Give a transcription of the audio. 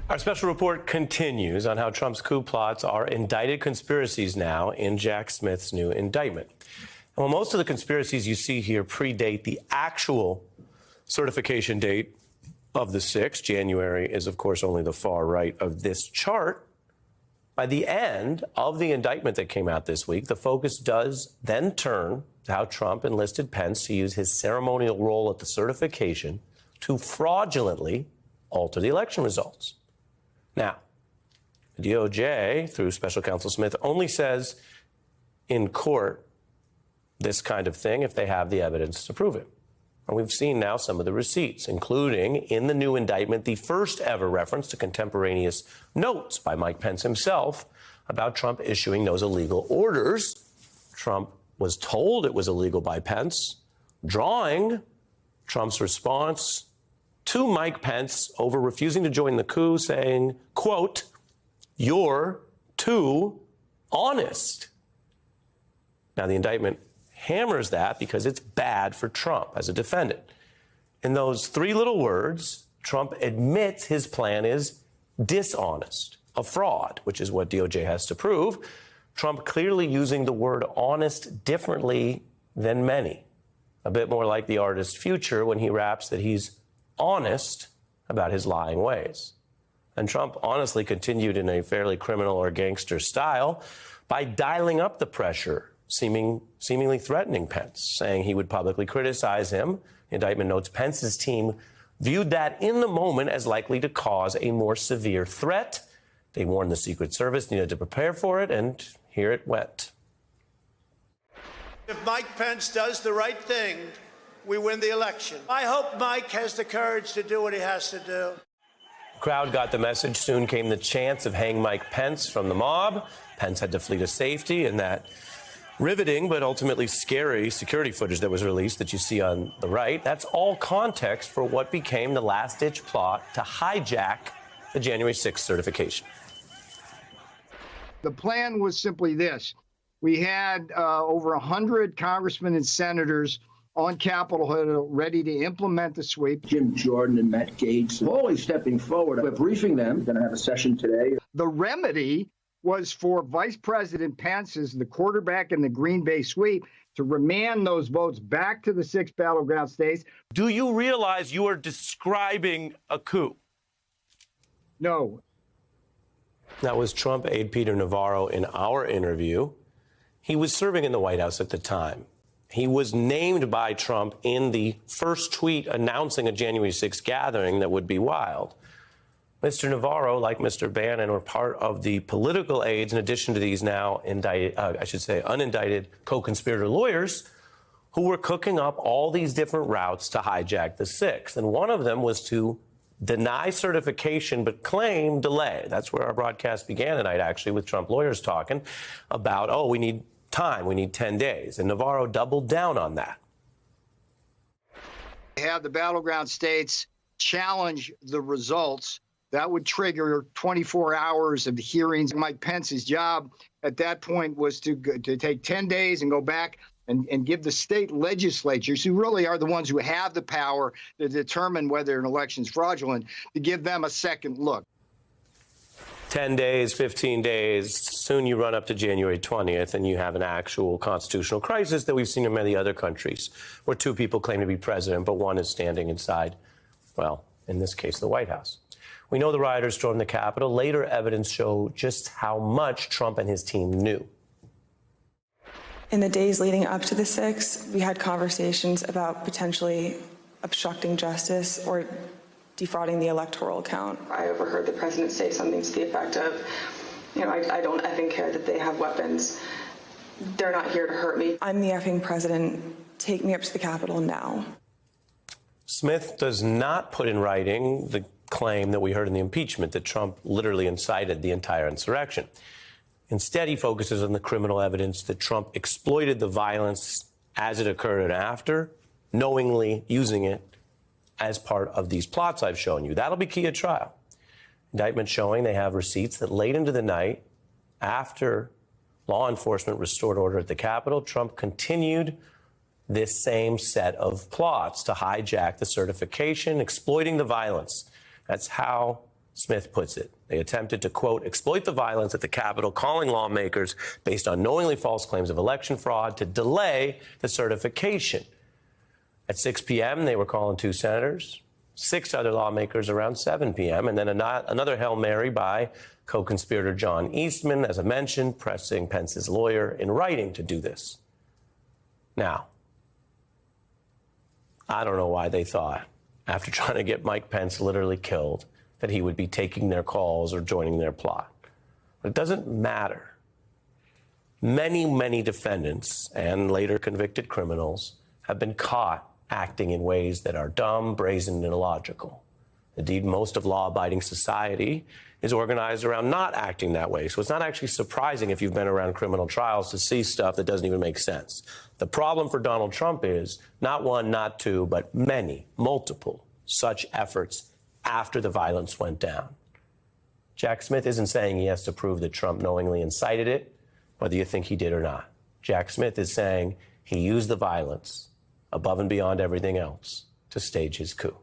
Our special report continues on how Trump's coup plots are indicted conspiracies now in Jack Smith's new indictment. And while most of the conspiracies you see here predate the actual certification date of the 6th, January is, of course, only the far right of this chart. By the end of the indictment that came out this week, the focus does then turn to how Trump enlisted Pence to use his ceremonial role at the certification to fraudulently alter the election results. Now, the DOJ, through Special Counsel Smith, only says in court this kind of thing if they have the evidence to prove it. And we've seen now some of the receipts, including in the new indictment, the first ever reference to contemporaneous notes by Mike Pence himself about Trump issuing those illegal orders. Trump was told it was illegal by Pence, drawing Trump's response to Mike Pence over refusing to join the coup, saying, quote, "You're too honest." Now, the indictment hammers that because it's bad for Trump as a defendant. In those three little words, Trump admits his plan is dishonest, a fraud, which is what DOJ has to prove. Trump clearly using the word honest differently than many, a bit more like the artist Future when he raps that he's honest about his lying ways. And Trump honestly continued in a fairly criminal or gangster style by dialing up the pressure, seemingly threatening Pence, saying he would publicly criticize him. The indictment notes Pence's team viewed that in the moment as likely to cause a more severe threat. They warned the Secret Service needed to prepare for it, and here it went. If Mike Pence does the right thing, we win the election. I hope Mike has the courage to do what he has to do. The crowd got the message. Soon came the chance of hanging Mike Pence from the mob. Pence had to flee to safety, and that riveting but ultimately scary security footage that was released that you see on the right, that's all context for what became the last-ditch plot to hijack the January 6th certification. The plan was simply this. We had over 100 congressmen and senators on Capitol Hill ready to implement the sweep. Jim Jordan and Matt Gaetz, always stepping forward. We're briefing them. We're going to have a session today. The remedy was for Vice President Pence, as the quarterback in the Green Bay sweep, to remand those votes back to the 6 battleground states. Do you realize you are describing a coup? No. That was Trump aide Peter Navarro in our interview. He was serving in the White House at the time. He was named by Trump in the first tweet announcing a January 6th gathering that would be wild. Mr. Navarro, like Mr. Bannon, were part of the political aides, in addition to these now unindicted co-conspirator lawyers who were cooking up all these different routes to hijack the 6th. And one of them was to deny certification but claim delay. That's where our broadcast began tonight, actually, with Trump lawyers talking about, oh, we need time, we need 10 days. And Navarro doubled down on that. Have the battleground states challenge the results. That would trigger 24 hours of hearings. Mike Pence's job at that point was to take 10 days and go back and give the state legislatures, who really are the ones who have the power to determine whether an election is fraudulent, to give them a second look. 10 days, 15 days, soon you run up to January 20th and you have an actual constitutional crisis that we've seen in many other countries where two people claim to be president, but one is standing inside, well, in this case, the White House. We know the rioters stormed the Capitol. Later evidence showed just how much Trump and his team knew. In the days leading up to the 6th, we had conversations about potentially obstructing justice or defrauding the electoral count. I overheard the president say something to the effect of, I don't effing care that they have weapons. They're not here to hurt me. I'm the effing president. Take me up to the Capitol now. Smith does not put in writing the claim that we heard in the impeachment that Trump literally incited the entire insurrection. Instead, he focuses on the criminal evidence that Trump exploited the violence as it occurred and after, knowingly using it as part of these plots I've shown you. That'll be key at trial. Indictment showing they have receipts that late into the night, after law enforcement restored order at the Capitol, Trump continued this same set of plots to hijack the certification, exploiting the violence. That's how Smith puts it. They attempted to, quote, exploit the violence at the Capitol, calling lawmakers based on knowingly false claims of election fraud to delay the certification. At 6 p.m., they were calling 2 senators, 6 other lawmakers around 7 p.m., and then another Hail Mary by co-conspirator John Eastman, as I mentioned, pressing Pence's lawyer in writing to do this. Now, I don't know why they thought, after trying to get Mike Pence literally killed, that he would be taking their calls or joining their plot. But it doesn't matter. Many, many defendants and later convicted criminals have been caught acting in ways that are dumb, brazen, and illogical. Indeed, most of law-abiding society is organized around not acting that way. So it's not actually surprising if you've been around criminal trials to see stuff that doesn't even make sense. The problem for Donald Trump is not one, not two, but many, multiple such efforts after the violence went down. Jack Smith isn't saying he has to prove that Trump knowingly incited it, whether you think he did or not. Jack Smith is saying he used the violence above and beyond everything else to stage his coup.